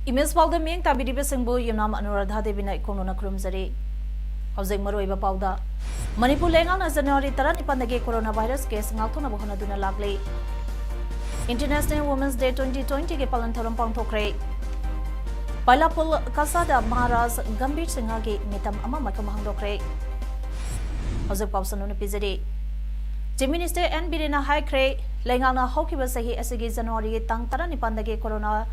Image Paodam Ming Tabidi Singbo Yumnam Anuradha Devina Ikonona Krumzari Housing Maroiba Pauda Manipur Lengan as January Taranipanage coronavirus case Naltona Bohonaduna Lagli International Women's Day 2020 Palantaram Pantokre Palapul Kasada Maharas Gambit Singagi Mitam Ama Makamahangokre Housing Pausanuna Pizari Chief Minister and Birina High Cray Lengana Hokiba Sahi Asigi January Tang Taranipanage corona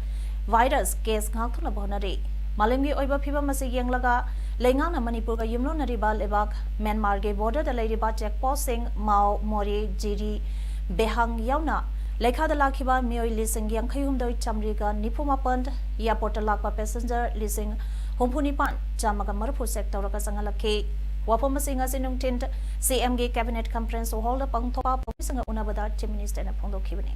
virus case ngakthuna bonari malemgi oiba phiba masi yenglaga lengana manipur ga yumno nariba lebak myanmar ge border da leiriba checkpost sing mao mori jiri behang yauna lekha da lakhiba mioi lising yang khayum doi chamri ga niphumapan airport lakpa passenger lising homphuni pan chamaga marphu sector ka sangalakhi wapom singa sinung tint cm ge cabinet conference hold pangthopa pomisanga unabada chief minister na phongdo khibani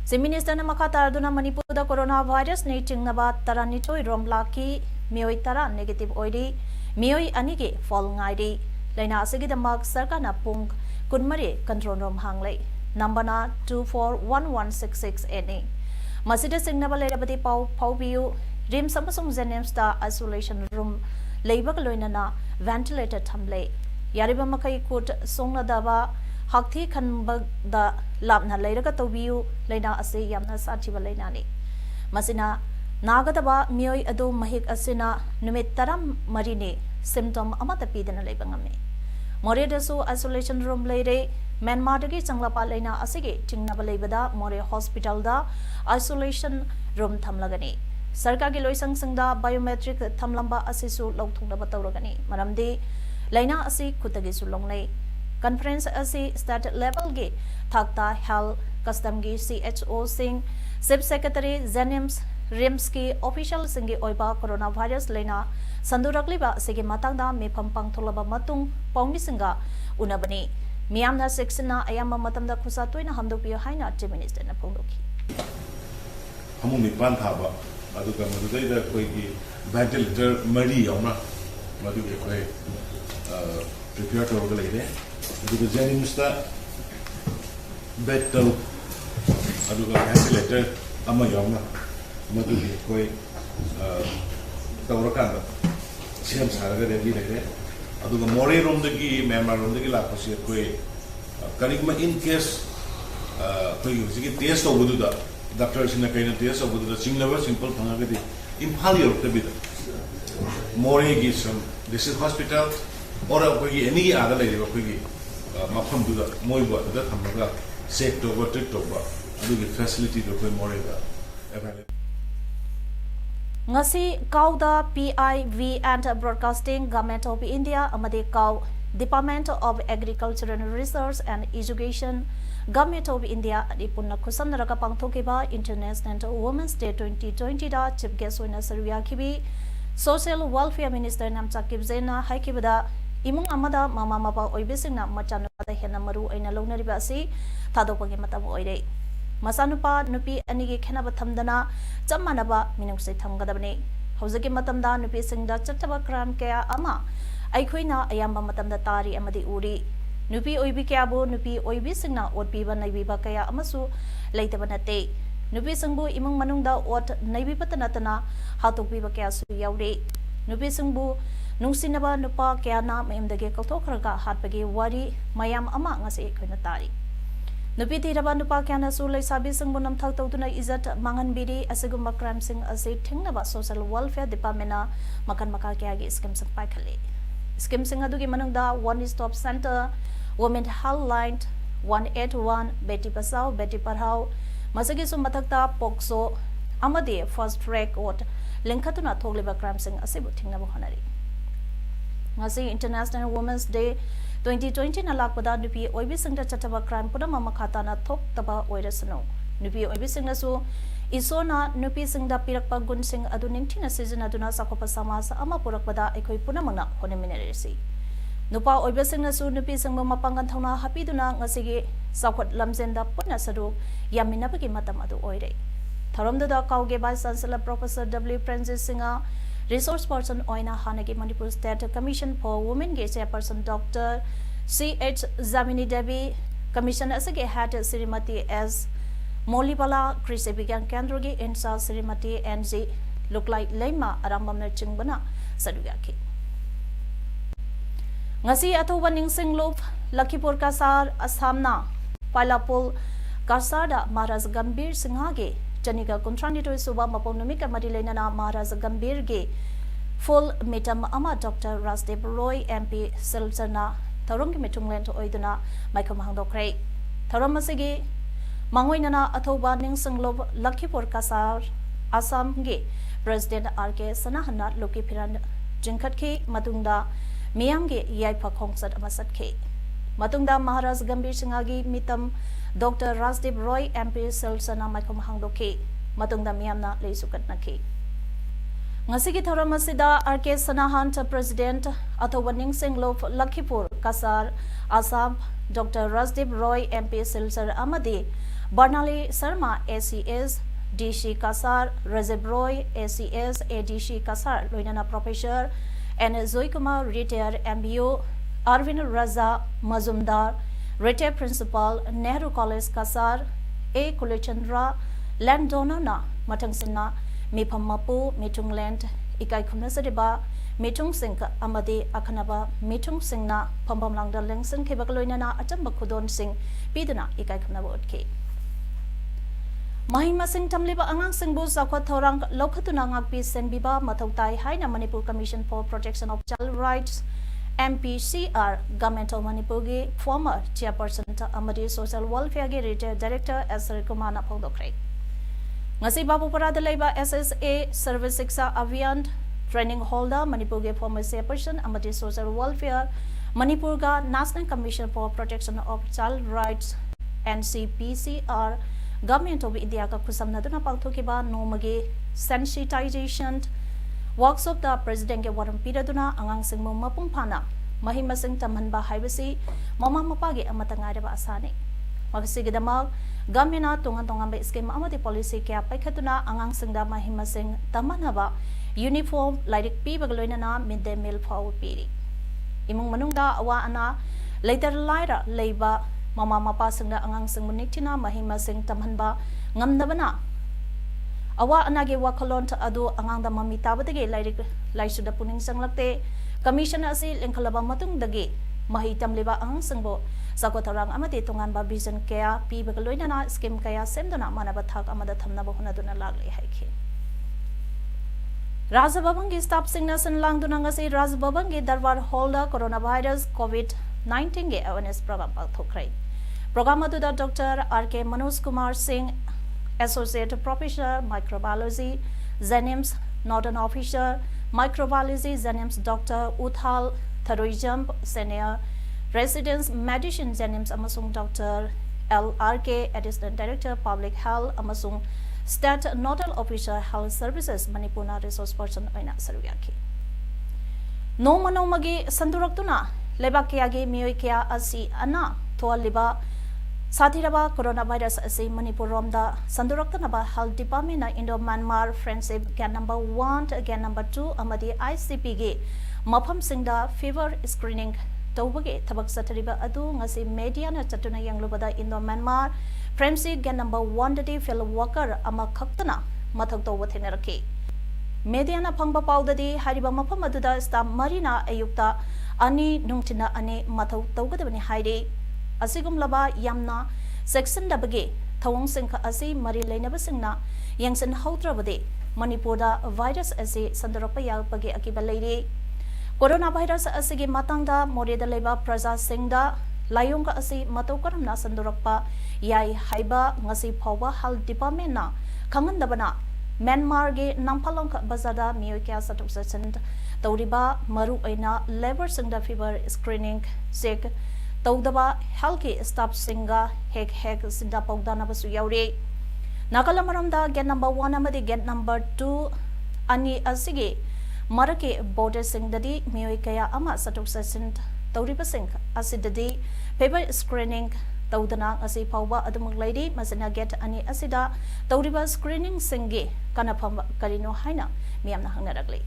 Chief Minister na makatarduna Manipur da coronavirus ne chingnaba taranitoi romlaki mioi tara negative oidi mioi anigi fall ngaidi laina asigi da mak sarkar na pung kunmari control room hanglei number na 241166 masida singnaba lerabati pau biu rim samasung zenems da isolation room leibak loina na ventilator thamle yariba makai kut songna daba Hakti Kanbag da Labna Lairaga Tobiu, Lena Ase Yamna Sachiva Lenani. Masina Nagadaba Mioi Ado Mahik Asina Numitaram Marine, symptom Amatapidana Lebangame. Moredasu isolation room lady, Manmadagi Sanglapa Lena Asige, Chingabalebada, More Hospital da, isolation room Tamlagani. Sarkagi Loisang Sangda, biometric Tamlamba Asisu Lotunda Batoragani, Maramde, Lena Asi Kutagisu Longlay. Conference asi state level ge thakta health custom ge CHO sing Chief Secretary Zenems Rimski official singi oiba coronavirus lena sandurakliba sige matangda mepham pangtholaba matung pawni singa unabani miyamna seksina ayama matamda khusa toina hamdokpiyo haina Chief Minister na phongdoki hamu nipan thaba aduga madudaida koigi ventilator mari yauna maduge koi prepare to leide aduga Jennings bed to aduga ventilator ama yauna maduge koi tawrakanda sem saraga devi leide aduga more room dagi Myanmar room dagi la pasi koi karigma in case koi usigi test obududa doctors in a kind of test obududa singlever simple thangagadi imphal yortabida more is this is hospital or any other lady mafam duda moiba da thamaga safe to go to adugi facility to more available Ngasi Kauda PIV and Broadcasting Government of India Amade Kau Department of Agriculture and Research and Education Government of India Adipuna Kusanaraka Pangtokiba International Women's Day 2020 da Chief Guest Wina Sarvia Kibi Social Welfare Minister Namcha Kibzena Haikibada Imung Amada Mama Mapa Oibisina Machana Hena Maru Aina Lonariba Si Tadopagi Matam Oide Masanupa Nupi Anigi Kenaba Tamdana Chamanaba Minungse Tamgadabani Hosaki Matamda Nupi Singda Chataba Kram Kea Ama Aikuina Ayamba Matamda Tari Amadi Uri Nupi Oibi Kabu Nupi Oibi Singna Ot Piba Naibiba Kaya Amasu Laitabanate Nupi Sangbu Imung Manungda Ot Naibi Patanatana Hatuk Biba Kaya Su Yauri Nupi Sangbu Nungsinaba Nupa Kiana Memdage Kaltokraga Hatpagi Wari Mayam Ama Ngasi Kunatari Nupi Tiraba Nupa Kiana Su Sabi Sangbunam Tautuna Izat Mangan Bidi Asagumba Crime Sing Asi Tingnaba Social Welfare Department Makan Makakiagi Skim Sampakali Skim Singadugi Manungda One Stop Center Women Helpline 181 Beti Pasau Beti Parhau Masagi Sumatakta Pokso Amadi First Track Ot Linkatuna Togliba Crime Sing Asibu Tingnaba Honari Ngasi International Women's Day 2020 na lakpada nupi oibi singda chataba crime puda mama khata na thok taba oirasano nupi oibisingnasu isona nupi singda pirakpa gunsing adu ningthina sizinaduna sakopa samasa ama purakpada ekoi punamangna honeminarisi nupa oibisingnasu nupi singba mapangan thona hapiduna ngasigi sakhot lamjenda putna saru yaminabagi matam adu oire tharamdada kauge vice chancellor professor W Francis Singa resource person oina hanagi Manipur State Commission for Women ge chairperson Dr CH Zamini Devi commission asage hat Srimati S Molibala Krisi Vigyan Kendra ge insa Srimati NG look like Lema arambamna chingbana sadugaki ngasi athuba ningsing lop Lakhipur Kasar Assamna Pailapul Kasada Maharaj Gambir Singha ge Janika Kuntrani Suba Maponumika Madilena Maharaj Gambir ge full metam ama Dr Rasdev Roy MP Silsana Tharong Mitunglen to Oiduna Michael Mahandokre Tharomasigi Mangoinana Athoba Ningsing Lob Lakhipur Kasar Assam ge President RK Sanahana Loki Piran Jinkatki Matunda Miyamge Yaipa Kongsat Amasatke Matunda Maharaj Gambir Singagi Mitam Dr Rasdev Roy MP Silsana Michael Mahandokre Matunda Miyamna Leisukatnaki Ngasigi Thoramasida RK Sanahan President Athoba Ningsing Lob Lakhipur Kasar Assam Dr Rasdev Roy MP Silsar Amadi Barnali Sharma ACS DC Kasar Razib Roy ACS ADC Kasar Loinana Professor and Zoikuma retired MBO Arvind Raza Mazumdar retired Principal Nehru College Kasar A Kulachandra Landowner Matangsina Mipam Mapu Mitung Land Ikai Kumnasadiba Mitung Sink Amadi Akanaba Mitung Singna Pambam Langda Lengsen Kebakaloinana Atamba Kudon Sing Pidana Ikai Kumnabotke Mahima Singh Tamliba Angang Singh Bu Sakwat Thorang Lokhatuna Ngakpi Senbiba Matautai Haina Manipur Commission for Protection of Child Rights MPCR Government of Manipur ge former chairperson Amadi Social Welfare ge retired director Asar Kumana Pongdokre Ngasi Babu Parada Leba SSA Service Siksa Avian Training Holder Manipur ge former chairperson Amadi Social Welfare Manipur ga National Commission for Protection of Child Rights NCPCR Government of India ka kusamnaduna pangthokiba nomagi sensitization workshop da president ge waram piraduna angang singmo mapung phana mahima sing tamhanba haibasi mama mapage amatangai ba asane masigidama gamena tongan tongan ba scheme amati policy kya paikhatuna angang singda mahima sing tamanaba uniform lairik pi bagloinana midday meal phau piri imung manungda awa ana later laira leiba Mama Mapa Singda Angang Sing Munitina Mahima Sing Tamhanba Ngamnabana Awa Anage Wakalon to Adu Angang the Mamita Badage Laisu the Puning Sanglate Commissioner Asi Linkalaba Matung Dage Mahitam Liba Angang Singbo Sakotarang Amati Tungan Babizan Kea Pi Bagaloinana Skim Kaya Sendona Manabatak Amada Tamnabahunaduna Lagli Haiki Razababangi Stop Singers and Langdunangasi Razababangi Darbar Holder Coronavirus COVID-19 ge awareness program pakthokrai program adu da Dr RK Manoj Kumar Singh Associate Professor Microbiology Zenims Northern Officer Microbiology Zenims Dr Uthal Tharoijam Senior Residence Medicine Zenims amasung Dr LRK Assistant Director Public Health amasung State Nodal Officer Health Services Manipuna Resource Person oina saruyaki no magi sanduraktuna Lebakiagi Mioikia Asi Ana Tualiba Satiraba Coronavirus Asi Manipur Romda Sanduraktanaba Health Department Indo Myanmar Friendship Gan number 1 Gan number 2 Amadi ICP ge Mapam Singda Fever Screening Tobage Tabak Satariba Adu Ngasi Media na Chatuna Yanglubada Indo Myanmar Friendship Gan number 1 Dadi Fellow Worker Ama Kaktana Matak Towatinaraki Media na Pangba Paudadi Hariba Mapam Aduda Sta Marina Ayukta Ani Nungtina Ani Matau Togadabani Haide Asigum Laba Yamna Section Dabage Tawong Sinka Asi Mari Lainabasingna Yangsen Houtrabade Manipurda Virus Asi Sandarapaya Page Akiba Lady Coronavirus Asigi Matanga Moreda Leba Praza Singda Layunga Asi Matokaramna Sandurapa Yai Haiba Ngasi Pawa Health Department na Kangandabana Myanmar ge Nampalong Bazada Miokia Satusasand Tauriba Maru Aina Labor Singda Fever Screening Sick Taudaba Halki Staff Singa Hek Sinda Paudana Basu Yauri Nakalamaramda get number 1 amadi get number 2 ani asigi marake border sing dadi mioi kaya ama satuk sasin tawriba sing asidadi paper screening tawdana asi pawba adumuk lady masina get ani asida tawriba screening singi kanapam karino haina miyamna hangnaragli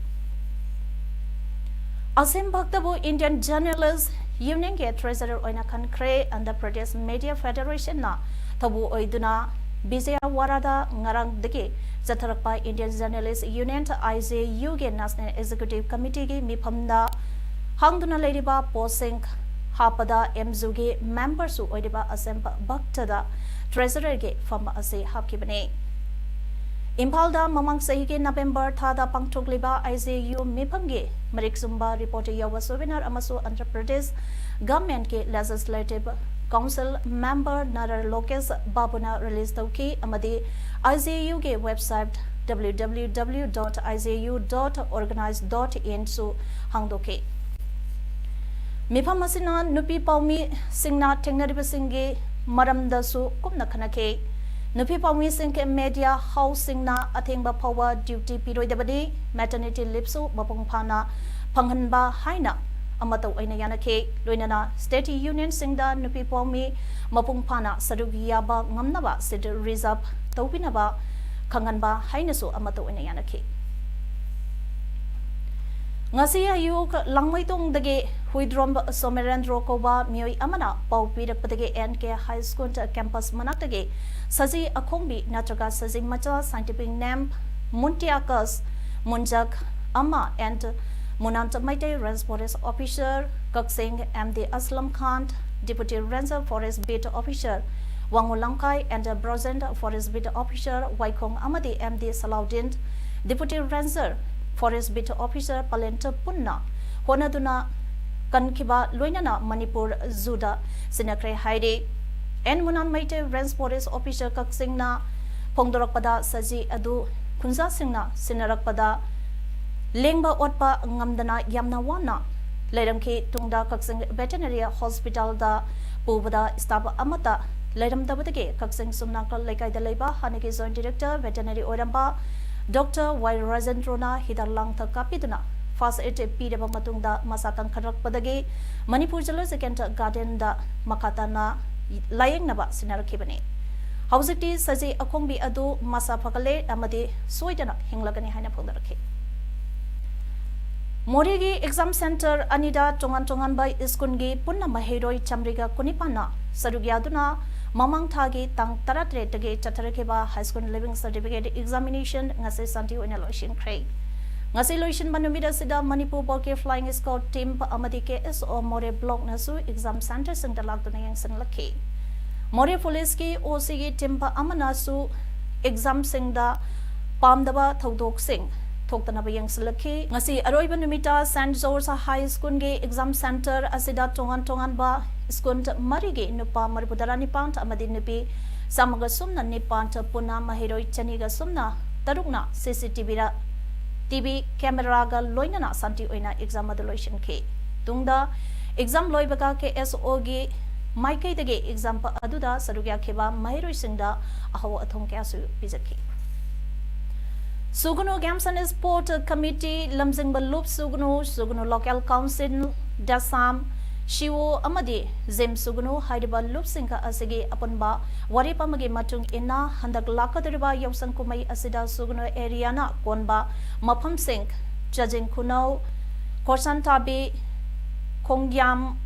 Asim Bhaktabu Indian journalist Yumnam ke treasurer oina khankre and the Pradesh Media Federation na tabu oiduna Bizaya Warada ngarang deke Zatharakpa Indian Journalist Union IJU ge National Executive Committee ge miphamda hangduna leriba posing hapada MZU ge member su oidiba Asim Bhaktada treasurer ge fam ase hapkibane Impalda mamang sahi ke November thada pangthokliba IJU mipham ge Marik Sumba reporter yawa webinar amasu Andhra Pradesh government ke legislative Council member Narar Lokesh Babuna release tauki amadi IJU ke website www.iju.organize.in su hangdoke Mipham asina nupi paumi singna thengnariba singge maramda su kumna khanake Nupi paumi singke media housing na athengba phawa duty piroidabadi maternity leave su mapung phana phanghanba haina amato aina yanake loinana state union singda nupi paumi mapung phana sarugiyaba ngamnaba sit reserve tawpinaba khanganba haina su amato aina yanake ngasi ayuk langmaitong dage huidrom somerendro koba mioi amana pau pirakpadage NK high school campus manaktage saji akhongbi natraga saji macha scientific name muntiakas munjak ama and munant maite range forest officer kaksing MD Aslam Khan deputy ranger forest bit officer wangulangkai and present forest bit officer waikong amadi MD Salaudin deputy ranger forest bit officer Palenta Punna honaduna kankiba loinana Manipur Zuda sinakre haide en munan maite range forest officer kaksingna phongdorakpada saji adu khunja singna sinarakpada lengba otpa ngamdana yamna wana leiramki tungda kaksing veterinary hospital da pubada staff amata leiramdabadage kaksing sumnakal lekai da leiba haniki joint director veterinary oramba Dr. Y. Rajendrona Hidarlang Kapiduna Fast Aid Pidaba Matungda Masakan Karak Padagi Manipur Second Garden da Makatana Layang Naba Sinarakibane. Hausiti Saji Akongbi Adu Masa Pakale Amadi Soidana Hinglagani Hana Pondarake. Morigi Exam Center Anida Tongan by Iskungi Punna Mahiroi Chamriga Kunipana Sarugyaduna Mamang Thagi Tang Taratre Tage Chatarakeba High School Living Certificate Examination Ngase Santi Loishin Craig. Ngase Loishin Manumida Sida Manipur Boke Flying Scout Team Amadike SO More Block Nasu Exam Center Sintalagduna Yang Sanlake. More Poliski OCG Timpa Amanasu Exam Singda Pamdaba Thodok Singh. Toktanaba yang selaki ngasi aroiba numita St. George High School ge exam center asida tongan ba school marige nupa maribudara nipant amadi nupi samaga sumna nipant puna mahiroi chaniga sumna tarukna CCTV ra TV camera ga loinana santi oina exam adolation ke tungda exam loibaga ke SO ge maikai dege exam pa aduda sarugya kheba mahiroi singda ahaw athong kya su bizaki Sugunu Games and Sport Committee Lamzingba Loop Sugunu Local Council Dasam Shiwo Amadi Zim Sugunu Haidiba Loop Sinka Asigi Apunba Waripamagi Matung Ina Handak Lakadriba Yosang Kumai Asida Sugunu Ariana Konba Mapam Sink Jajing Kunau Korsan Tabi Kongyam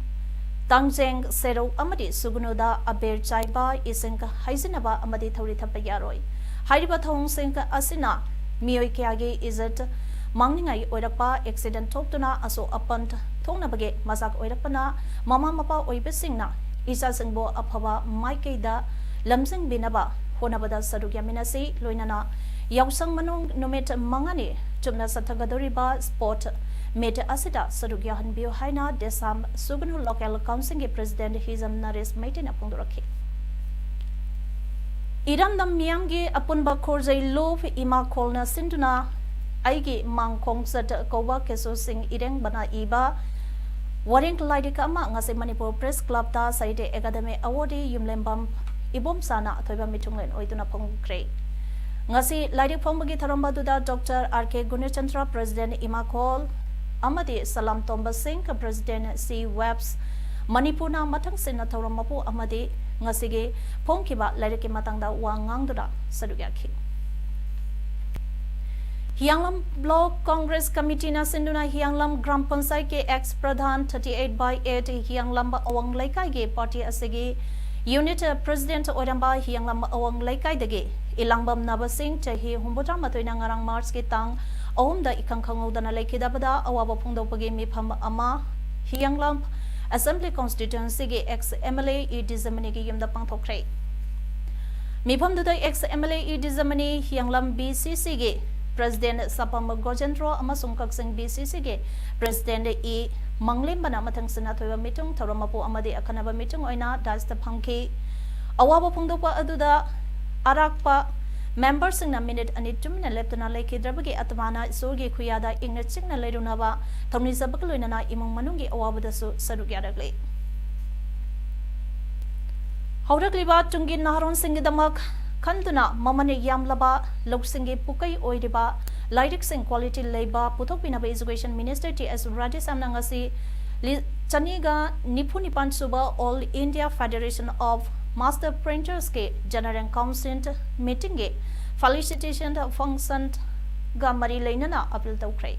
Tangjeng Sero Amadi Sugunu da Aber Chaiba Isinka Haizinaba Amadi Thori Tapayaroi Haidiba Thong Sinka Asina Mioi Kiagi is it Mangningai Oidapa accident Toptuna Aso Apant Tonabage Mazak Oidapana Mama Mapa Oibisingna Isa Singbo Apava Maikeda Lamsing Binaba Honabada Sadugaminasi Loinana Yausang Manung Numit Mangani Tumna Satagadoriba Sport Mete Asida Sadugyahan Bio Haina Desam Sugunu Local Council President Hizam Naris Maitin Apunduraki Iram dam miyamgi apunba khorzai lov ima kholna sinduna aigi mangkhong sat kowa keso sing ireng bana iba wareng laidika ama ngase Manipur Press Club ta saide academy award yumlembam ibom sana thoiba mitunglen oiduna phongkre ngasi lairik phongbagi tharamba duda Dr. R.K. Gunachandra President Imakol amadi Salam Tomba Singh President C. Webs Manipurna mathang sinna thoramapu amadi ngasige phongkiba lairiki matangda wa ngangdura sadugyakhi Yumnam Block Congress Committee na sinduna Yumnam Gram Panchayat ke ex Pradhan 38/8 Yumnam Awang Laikai ge party asigi Unit President Oramba Yumnam Awang Laikai dage Ilangbam Nabasing chahi humbudra matoina ngarang March ke tang ahumda ikangkhangudana laikidabada awaba phungdopagi mifam ama Yumnam Assembly Constituency ge ex MLA E Dizamani ge yumda pangthokre mifam duda ex MLA E Dizamani Yumnam BCC ge President Sapam Gojendro amasung kaksing BCC ge President E Manglembana mathang sina thoiba mitung thoramapu amadi akhanaba mitung oina dasta phangki awaba phungdopa aduda arakpa members singna minute ani tumina leptana laikidrabagi atmana isorgi khuyada ingna chingna leirunaba thomni sabak loinana imong manungi awabada su sarugyaragli haurakliba tungin naharon singidamak Kanduna mamane yamlaba loksingi pukai oiriba lairik sing quality leiba puthokpinaba education minister T.S. Radhi samnangasi chaniga nipuni pansuba All India Federation of Master Printers ke General Council meeting ge felicitation function ga mari leinana appeal tawkrai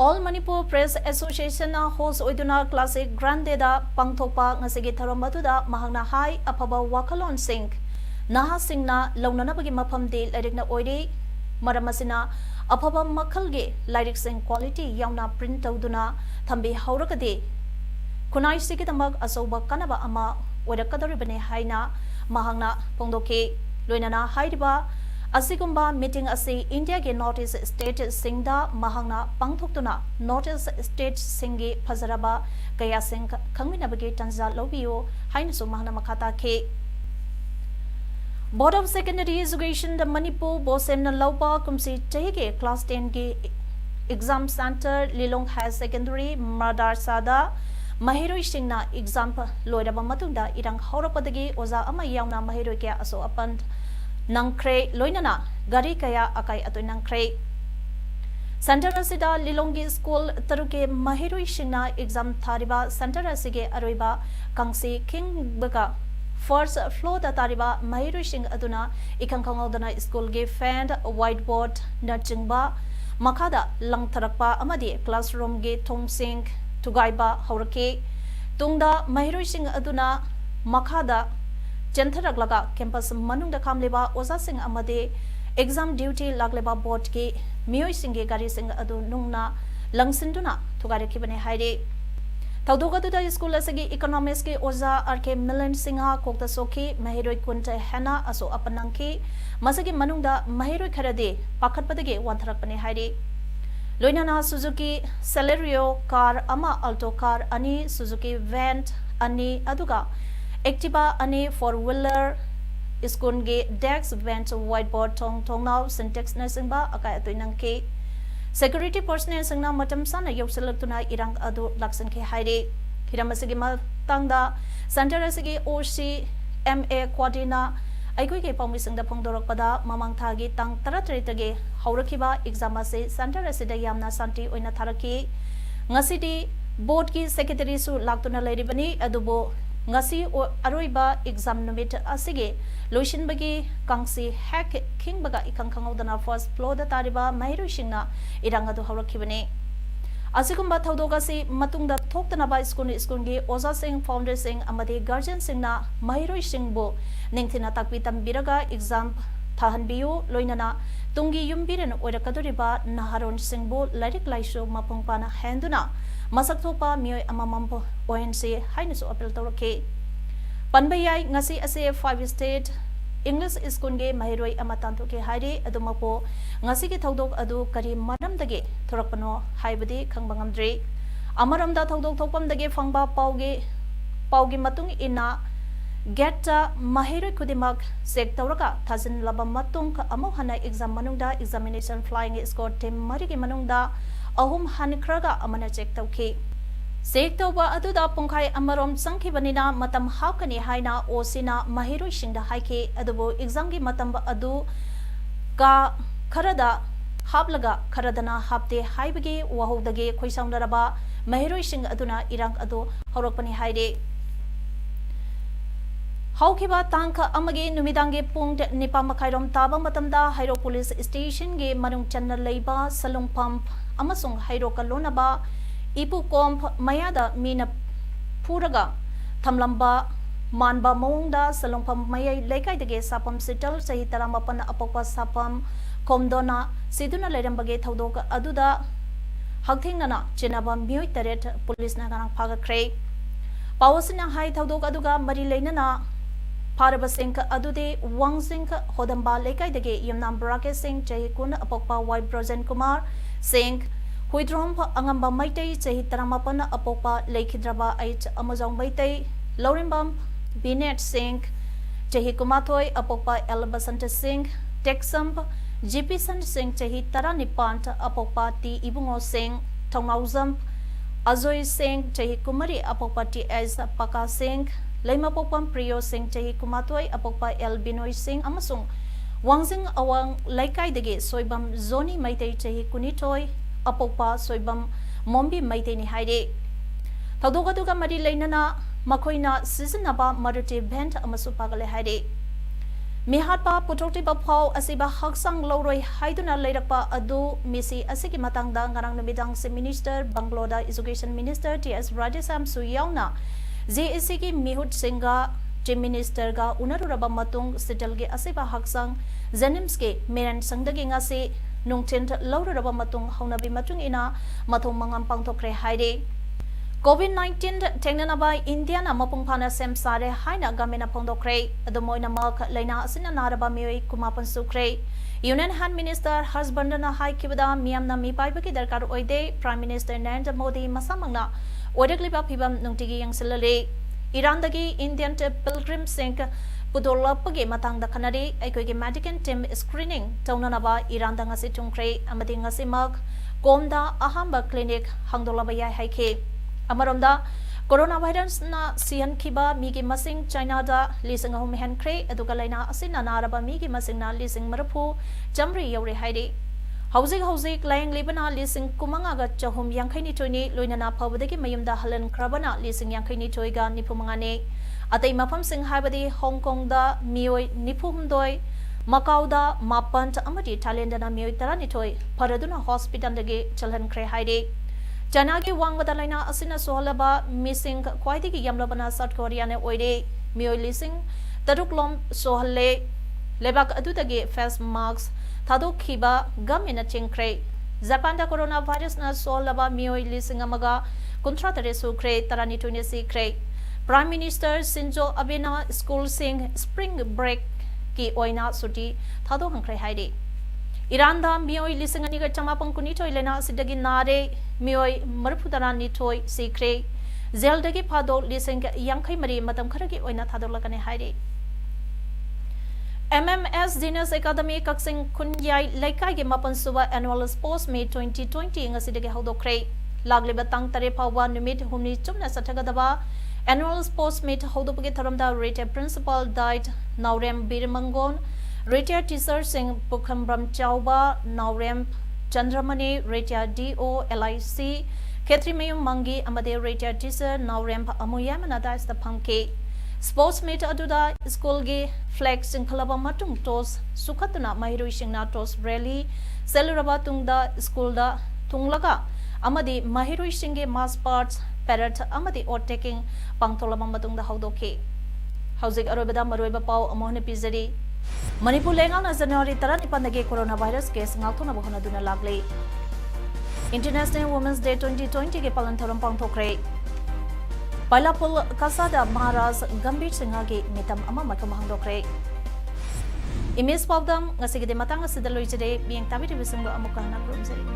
All Manipur Press Association na host oiduna classic grande da pangthokpa ngasigi tharambatuda mahangna hai aphaba wakalon sing Naha Singna Launanabagi Mapamde Lirikna Oide Maramasina Apaba Makalge Lirik Sing Quality Yauna Print Auduna Tambi Haurakade Kunai Sikitamag Asoba Kanaba Ama Wedakadoribane Haina Mahangna Pongdoke Luinana Haidiba Asigumba meeting Asi India ge Notice State Singda Mahangna Pangthoktuna Notice State Singi Pazaraba Kaya Sing Kangminabagi Tanza Lobio Hainasu Mahana Makata Ke Board of Secondary Education the Manipur Bosem na Laupa Kumsi Chahige Class 10 ke Exam Center Lilong High Secondary Madar Sada Mahiroi Singna exam loiraba matunda irang haurapadagi oza ama yauna mahiroi kya aso apan nangkre loinana gari kaya akai atoi nangkre Center asida Lilongi School taruke mahiroi singna exam thariba center asige aroiba kangsi king baga First floor da tariba Mahiru Singh aduna ikangkangodana school ge fan whiteboard na chingba makada langtharakpa amadi classroom ge thongsing tugaiba haurake tungda Mahiru Singh aduna makada chentharaklaga campus manungda khamleba oza singh amade exam duty lagleba board ge miyoi singh ge gari singh adu nungna langsinduna thugarekibane haire Taudogaduda school asagi economics ke oza RK Milan Singha kokta soki mahiroi kunta hena aso apanangki masagi manungda mahiroi kharade pakhatpadage wantharakpane haire loinana Suzuki Celerio car ama Alto car ani Suzuki Vant ani aduga Activa ani four wheeler iskun ge Dex Vant whiteboard tongnaw syntax na singba akai atoinangki Security personnel singna matam sana yokselakuna irang adu laksan ke haire hiramasigi matangda center asigi OC MA Quadina aikoi ke pawmi singda phongdorakpada mamang thagi tang 13 tage haurakiba exam ase center asida yamna santi oina tharaki ngasidi board ki secretary su laktuna leiribani adubo ngasi aroiba exam numit asige loishinbagi kangsi hack kingbaga ikangkhangodana first floor da tariba Mahiru Singna irangadu hawrakhibane asigumba thodogasi matungda thoktanaba school ge oza sing founder sing amade guardian singna Mahiru Singbo ningthina takpi tambiraga exam thahanbiyu loinana tungi yumbiren oirakadoriba naharon singbo lairik laisho mapungpana handuna masakthokpa miyoi amamampo ONC hainasu appeal tawrake Panbayai ngasi ase 5 state English school ge mahiroi amatanto ke haire adumapo ngasi ge thodok adu kari maramdage thorakpano haibadi khangbangamdre amaramda thodok thokpamdage phangba pauge matung ina getta mahiroi kudimak sek tawraka thazin laba matung amo hana exam manungda examination flying score team marigi manungda ahum hankraga amana check tawke Sek tawba aduda pungkai amarom sangkibanina matam haukani haina osina Mahiru Singda haike adubo exam gi matam adu ka kharada haplaga kharadana hapte haibagi wahodage khoisaundaraba mahiroi sing aduna irang adu horokpani haide Haukiba tangka amagi numidangi pung nipa makairom taba matamda Hairo Police Station ge manung channa leiba salung pump amasung Hairo kalonaba ipu komp mayada mina puraga thamlamba manba mongda salung pump mayai leikai dege sapam sital sahi taramapan apokpa sapam komdona siduna leirambage thaudoka aduda hagthingnana chenaba mioi taret police na ganang phagakre pawasina hai thaudoka aduga mari leinana Paraba Singh adude Wang Singh Hodamba Lekai dege Yumnam Brake Singh Chahi Kun Apokpa Wai Brojen Kumar Singh Huidrom Angamba Maitei Chahi Taramapan Apokpa Leikidraba Ait Amazon Maitei Lorimbam Binet Singh Chahi Kumatoi Apokpa El Basanta Singh Texamp GP San Singh Chahi Taranipant Apokpa T Ibungo Singh Tongauzamp Azoy Singh Chahi Kumari Apokpa T S Paka Singh Laima Pokpam Priyo Singh Chahi Kumatoi Apokpa El Binoy Singh Amasung Wangsing Awang Laikai Dege Soibam Zoni Maitei Chahi Kunitoi Apokpa Soibam Mombi Maitei Ni Haide Taudogaduga Mari Lainana Makoina Seasonaba Maruti Bent Amasu Pagale Haide Mihatpa Putroti Bapau Asiba Haksang Loroi Haiduna Leirakpa Adu Misi Asiki Matangda Ngarang Numidang Se Minister Bangloda Education Minister T.S. Rajasam Suyauna JSC ki Mihut Singha Chief Minister ga unaruraba matung sital ge asiba haksang Zenims ke Meran Sangdagi ngase nungtint laururaba matung haunabi matung ina matung mangam pangthokre haide COVID-19 tengnanaba India na mapungphana semsare haina gamena pangdokre adumoina mak laina asina naraba mioi kumapan sukre Union Hand Minister Husbandana hai kibada miyamna mi paibaki darkar oide Prime Minister Narendra Modi masamangna Odagliba Pibam Nungtigi Yang Silale Irandagi Indian Pilgrim Singh Pudolapagi Matang the Kanadi Equigi Madigan Team Screening Taunanaba Iranda Ngasi Tungkre Amadi Ngasi Mag Gomda Ahamba Clinic Hangdolabaya Haike Amaronda Coronavirus na Sian Kiba Migi Masing China da Lising Home Hankre Edugalaina Asina Naraba Migi Masing na Lising Marapu Jamri Yori Haide Housing Laying Libana Lising Kumangaga Chahum Yankani Tony Luinana Pabadaki Mayumda Helen Krabana Lising Yankani Toiga Nipumangane Atay Mapam Sing Habadi Hong Kong da Mioi Nipumdoi Macau da Mapant Amadi Talendana Mioi Taranitoi Paraduna Hospital Dage Chalhan Kre Haide Janagi Wang Badalina Asina Sohalaba Missing Quaitiki Yamlabana South Korea ne Oide Mioi Lising Taruklom Sohale Lebak Adutagi Face Marks Thado Kiba Gamina Chingkre Japanda coronavirus na solaba mioi lisingamaga kontratare sukre tarani tunisi kre Prime Minister Shinzo Abe na school sing spring break ki oina suti thado hangkre haide Iran da mioi lisingani ga chamapang kunitoi lena sidagi nare mioi marphudara nitoi sikre zeldagi phado lising yangkai mari matam kharagi oina thado lakane haide MMS Dinas Academy Kaksing Kunyai Laikai ge Mapan Suba Annual Sports Meet 2020 ngasidege hodokre lagliba tang tare phawa numit humni chumna sathagadaba Annual Sports Meet hodopage tharamda retired principal died Naurem Birmangon retired teacher Singh Pukhambram Chauba Naurem Chandramani retired DO LIC Ketrimayum Mangi amade retired teacher Naurem Amuyamana das the Panke Sports Meet aduda school ge flag singkhalaba matung tos sukhatna mahiroi singna tos rally seluraba tungda school da tunglaga amadi mahiroi singe mass parts parrot amadi overtaking pangtholaba matungda haudoke hauzik arobada maroiba pau amohne pizari Manipur lengal na January 19 dage coronavirus case ngalthona bohona duna lagle International Women's Day 2020 ge palan thoram pangthokre Pailapul Kasada Maharaj Gambir Singhagi Mitam Ama Makamahangokre Imis Paodam Ngasigide Matanga Sidaloy today being Tabi Visung Amukana Grumsari.